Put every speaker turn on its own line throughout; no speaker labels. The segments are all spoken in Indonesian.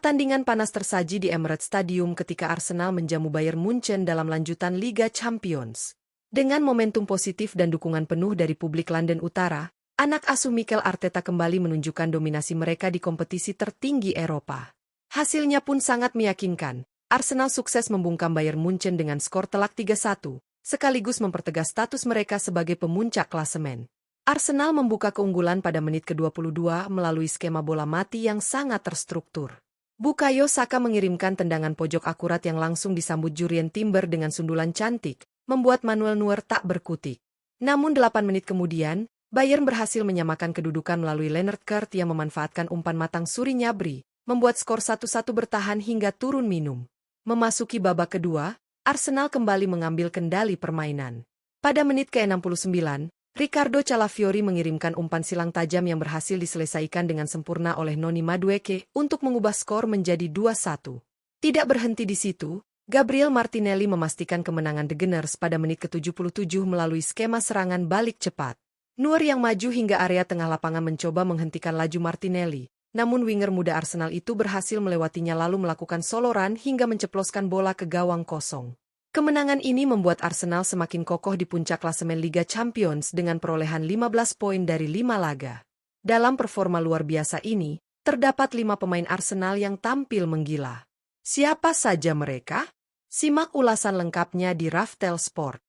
Pertandingan panas tersaji di Emirates Stadium ketika Arsenal menjamu Bayern Munchen dalam lanjutan Liga Champions. Dengan momentum positif dan dukungan penuh dari publik London Utara, anak asuh Mikel Arteta kembali menunjukkan dominasi mereka di kompetisi tertinggi Eropa. Hasilnya pun sangat meyakinkan. Arsenal sukses membungkam Bayern Munchen dengan skor telak 3-1, sekaligus mempertegas status mereka sebagai pemuncak klasemen. Arsenal membuka keunggulan pada menit ke-22 melalui skema bola mati yang sangat terstruktur. Bukayo Saka mengirimkan tendangan pojok akurat yang langsung disambut Jurrien Timber dengan sundulan cantik, membuat Manuel Neuer tak berkutik. Namun 8 menit kemudian, Bayern berhasil menyamakan kedudukan melalui Lennart Kurt yang memanfaatkan umpan matang Suri Gnabry, membuat skor 1-1 bertahan hingga turun minum. Memasuki babak kedua, Arsenal kembali mengambil kendali permainan. Pada menit ke-69, Riccardo Calafiori mengirimkan umpan silang tajam yang berhasil diselesaikan dengan sempurna oleh Noni Madueke untuk mengubah skor menjadi 2-1. Tidak berhenti di situ, Gabriel Martinelli memastikan kemenangan The Gunners pada menit ke-77 melalui skema serangan balik cepat. Neuer yang maju hingga area tengah lapangan mencoba menghentikan laju Martinelli, namun winger muda Arsenal itu berhasil melewatinya lalu melakukan solo run hingga menceploskan bola ke gawang kosong. Kemenangan ini membuat Arsenal semakin kokoh di puncak klasemen Liga Champions dengan perolehan 15 poin dari 5 laga. Dalam performa luar biasa ini, terdapat 5 pemain Arsenal yang tampil menggila. Siapa saja mereka? Simak ulasan lengkapnya di Raftel Sport.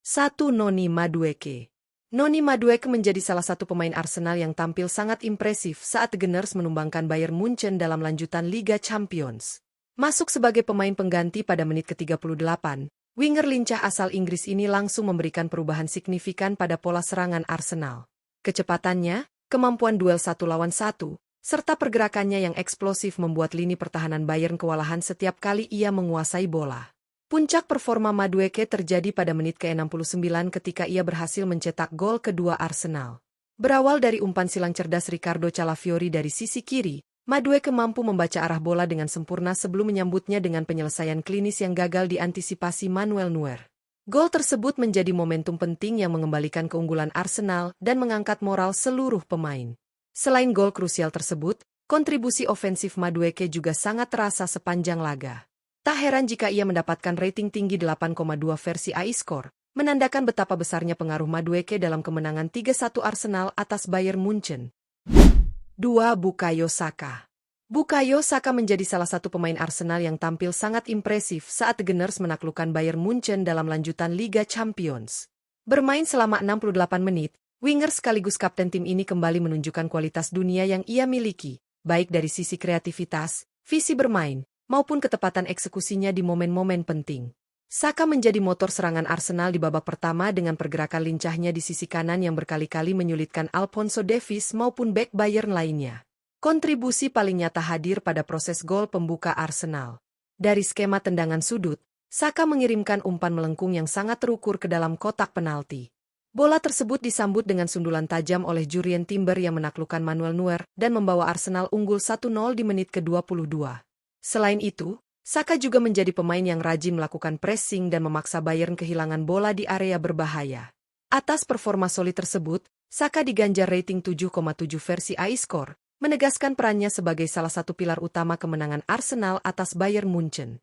1. Noni Madueke. Noni Madueke menjadi salah satu pemain Arsenal yang tampil sangat impresif saat The Gunners menumbangkan Bayern Munchen dalam lanjutan Liga Champions. Masuk sebagai pemain pengganti pada menit ke-38, winger lincah asal Inggris ini langsung memberikan perubahan signifikan pada pola serangan Arsenal. Kecepatannya, kemampuan duel 1 lawan 1, serta pergerakannya yang eksplosif membuat lini pertahanan Bayern kewalahan setiap kali ia menguasai bola. Puncak performa Madueke terjadi pada menit ke-69 ketika ia berhasil mencetak gol kedua Arsenal. Berawal dari umpan silang cerdas Riccardo Calafiori dari sisi kiri, Madueke mampu membaca arah bola dengan sempurna sebelum menyambutnya dengan penyelesaian klinis yang gagal diantisipasi Manuel Neuer. Gol tersebut menjadi momentum penting yang mengembalikan keunggulan Arsenal dan mengangkat moral seluruh pemain. Selain gol krusial tersebut, kontribusi ofensif Madueke juga sangat terasa sepanjang laga. Tak heran jika ia mendapatkan rating tinggi 8,2 versi iScore, menandakan betapa besarnya pengaruh Madueke dalam kemenangan 3-1 Arsenal atas Bayern Munchen. 2. Bukayo Saka. Bukayo Saka menjadi salah satu pemain Arsenal yang tampil sangat impresif saat The Gunners menaklukkan Bayern Munchen dalam lanjutan Liga Champions. Bermain selama 68 menit, winger sekaligus kapten tim ini kembali menunjukkan kualitas dunia yang ia miliki, baik dari sisi kreativitas, visi bermain, maupun ketepatan eksekusinya di momen-momen penting. Saka menjadi motor serangan Arsenal di babak pertama dengan pergerakan lincahnya di sisi kanan yang berkali-kali menyulitkan Alphonso Davies maupun bek Bayern lainnya. Kontribusi paling nyata hadir pada proses gol pembuka Arsenal. Dari skema tendangan sudut, Saka mengirimkan umpan melengkung yang sangat terukur ke dalam kotak penalti. Bola tersebut disambut dengan sundulan tajam oleh Jurrien Timber yang menaklukkan Manuel Neuer dan membawa Arsenal unggul 1-0 di menit ke-22. Selain itu, Saka juga menjadi pemain yang rajin melakukan pressing dan memaksa Bayern kehilangan bola di area berbahaya. Atas performa solid tersebut, Saka diganjar rating 7,7 versi iScore, menegaskan perannya sebagai salah satu pilar utama kemenangan Arsenal atas Bayern Munchen.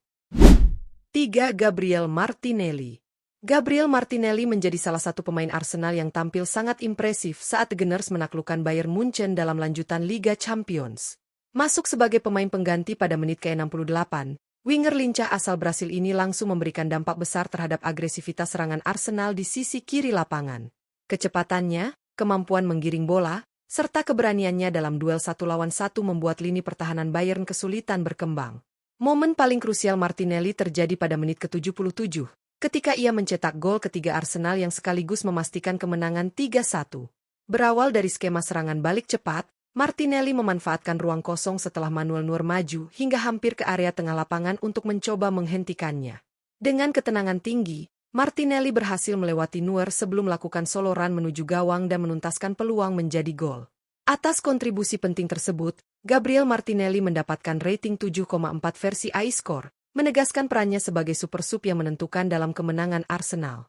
3. Gabriel Martinelli. Gabriel Martinelli menjadi salah satu pemain Arsenal yang tampil sangat impresif saat The Gunners menaklukkan Bayern Munchen dalam lanjutan Liga Champions. Masuk sebagai pemain pengganti pada menit ke-68, winger lincah asal Brasil ini langsung memberikan dampak besar terhadap agresivitas serangan Arsenal di sisi kiri lapangan. Kecepatannya, kemampuan menggiring bola, serta keberaniannya dalam duel 1 lawan 1 membuat lini pertahanan Bayern kesulitan berkembang. Momen paling krusial Martinelli terjadi pada menit ke-77, ketika ia mencetak gol ketiga Arsenal yang sekaligus memastikan kemenangan 3-1. Berawal dari skema serangan balik cepat, Martinelli memanfaatkan ruang kosong setelah Manuel Neuer maju hingga hampir ke area tengah lapangan untuk mencoba menghentikannya. Dengan ketenangan tinggi, Martinelli berhasil melewati Neuer sebelum melakukan solo run menuju gawang dan menuntaskan peluang menjadi gol. Atas kontribusi penting tersebut, Gabriel Martinelli mendapatkan rating 7,4 versi iScore, menegaskan perannya sebagai super sub yang menentukan dalam kemenangan Arsenal.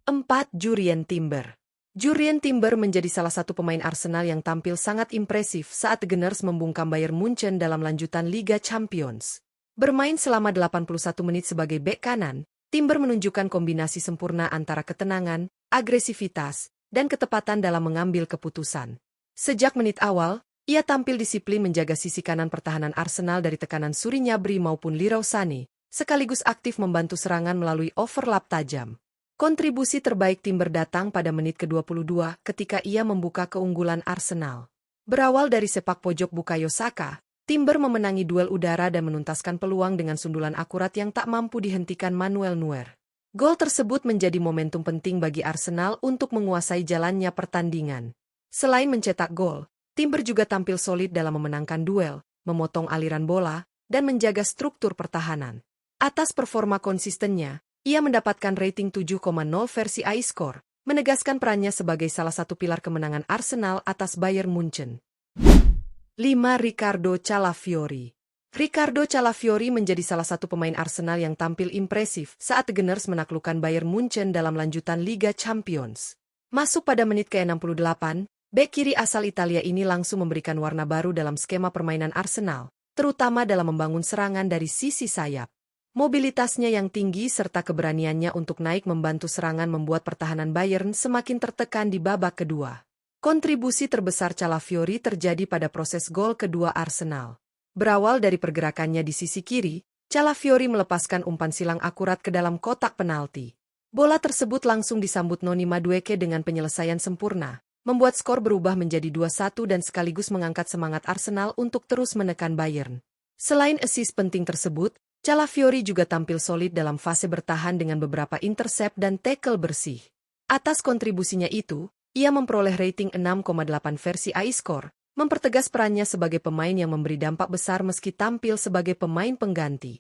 4. Jurrien Timber. Jurrien Timber menjadi salah satu pemain Arsenal yang tampil sangat impresif saat The Gunners membungkam Bayern Munchen dalam lanjutan Liga Champions. Bermain selama 81 menit sebagai bek kanan, Timber menunjukkan kombinasi sempurna antara ketenangan, agresivitas, dan ketepatan dalam mengambil keputusan. Sejak menit awal, ia tampil disiplin menjaga sisi kanan pertahanan Arsenal dari tekanan Suri Gnabry maupun Leroy Sané, sekaligus aktif membantu serangan melalui overlap tajam. Kontribusi terbaik Timber datang pada menit ke-22 ketika ia membuka keunggulan Arsenal. Berawal dari sepak pojok Bukayo Saka, Timber memenangi duel udara dan menuntaskan peluang dengan sundulan akurat yang tak mampu dihentikan Manuel Neuer. Gol tersebut menjadi momentum penting bagi Arsenal untuk menguasai jalannya pertandingan. Selain mencetak gol, Timber juga tampil solid dalam memenangkan duel, memotong aliran bola, dan menjaga struktur pertahanan. Atas performa konsistennya, ia mendapatkan rating 7,0 versi iScore, menegaskan perannya sebagai salah satu pilar kemenangan Arsenal atas Bayern Munchen. 5. Riccardo Calafiori. Riccardo Calafiori menjadi salah satu pemain Arsenal yang tampil impresif saat The Gunners menaklukkan Bayern Munchen dalam lanjutan Liga Champions. Masuk pada menit ke-68, bek kiri asal Italia ini langsung memberikan warna baru dalam skema permainan Arsenal, terutama dalam membangun serangan dari sisi sayap. Mobilitasnya yang tinggi serta keberaniannya untuk naik membantu serangan membuat pertahanan Bayern semakin tertekan di babak kedua. Kontribusi terbesar Calafiori terjadi pada proses gol kedua Arsenal. Berawal dari pergerakannya di sisi kiri, Calafiori melepaskan umpan silang akurat ke dalam kotak penalti. Bola tersebut langsung disambut Noni Madueke dengan penyelesaian sempurna, membuat skor berubah menjadi 2-1 dan sekaligus mengangkat semangat Arsenal untuk terus menekan Bayern. Selain assist penting tersebut, Calafiori juga tampil solid dalam fase bertahan dengan beberapa intercept dan tackle bersih. Atas kontribusinya itu, ia memperoleh rating 6,8 versi iScore, mempertegas perannya sebagai pemain yang memberi dampak besar meski tampil sebagai pemain pengganti.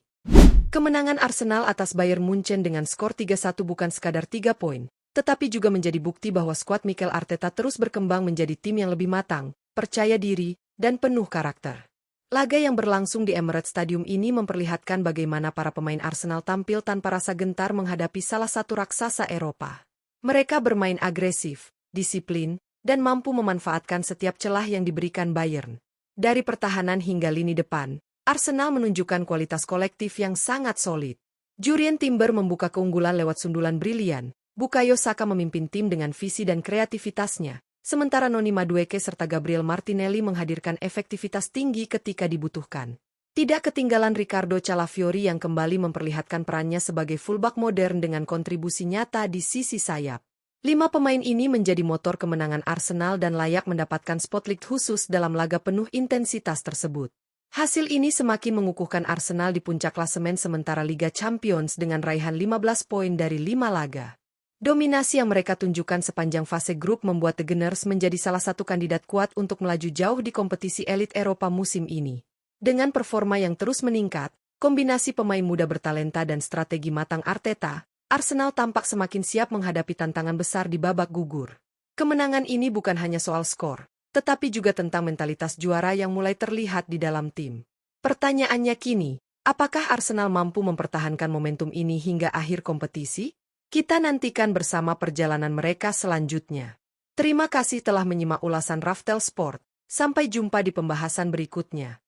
Kemenangan Arsenal atas Bayern Munchen dengan skor 3-1 bukan sekadar 3 poin, tetapi juga menjadi bukti bahwa skuad Mikel Arteta terus berkembang menjadi tim yang lebih matang, percaya diri, dan penuh karakter. Laga yang berlangsung di Emirates Stadium ini memperlihatkan bagaimana para pemain Arsenal tampil tanpa rasa gentar menghadapi salah satu raksasa Eropa. Mereka bermain agresif, disiplin, dan mampu memanfaatkan setiap celah yang diberikan Bayern. Dari pertahanan hingga lini depan, Arsenal menunjukkan kualitas kolektif yang sangat solid. Jurrien Timber membuka keunggulan lewat sundulan brilian, Bukayo Saka memimpin tim dengan visi dan kreativitasnya, sementara Noni Madueke serta Gabriel Martinelli menghadirkan efektivitas tinggi ketika dibutuhkan. Tidak ketinggalan Riccardo Calafiori yang kembali memperlihatkan perannya sebagai fullback modern dengan kontribusi nyata di sisi sayap. 5 pemain ini menjadi motor kemenangan Arsenal dan layak mendapatkan spotlight khusus dalam laga penuh intensitas tersebut. Hasil ini semakin mengukuhkan Arsenal di puncak klasemen sementara Liga Champions dengan raihan 15 poin dari 5 laga. Dominasi yang mereka tunjukkan sepanjang fase grup membuat The Gunners menjadi salah satu kandidat kuat untuk melaju jauh di kompetisi elit Eropa musim ini. Dengan performa yang terus meningkat, kombinasi pemain muda bertalenta dan strategi matang Arteta, Arsenal tampak semakin siap menghadapi tantangan besar di babak gugur. Kemenangan ini bukan hanya soal skor, tetapi juga tentang mentalitas juara yang mulai terlihat di dalam tim. Pertanyaannya kini, apakah Arsenal mampu mempertahankan momentum ini hingga akhir kompetisi? Kita nantikan bersama perjalanan mereka selanjutnya. Terima kasih telah menyimak ulasan Raftel Sport. Sampai jumpa di pembahasan berikutnya.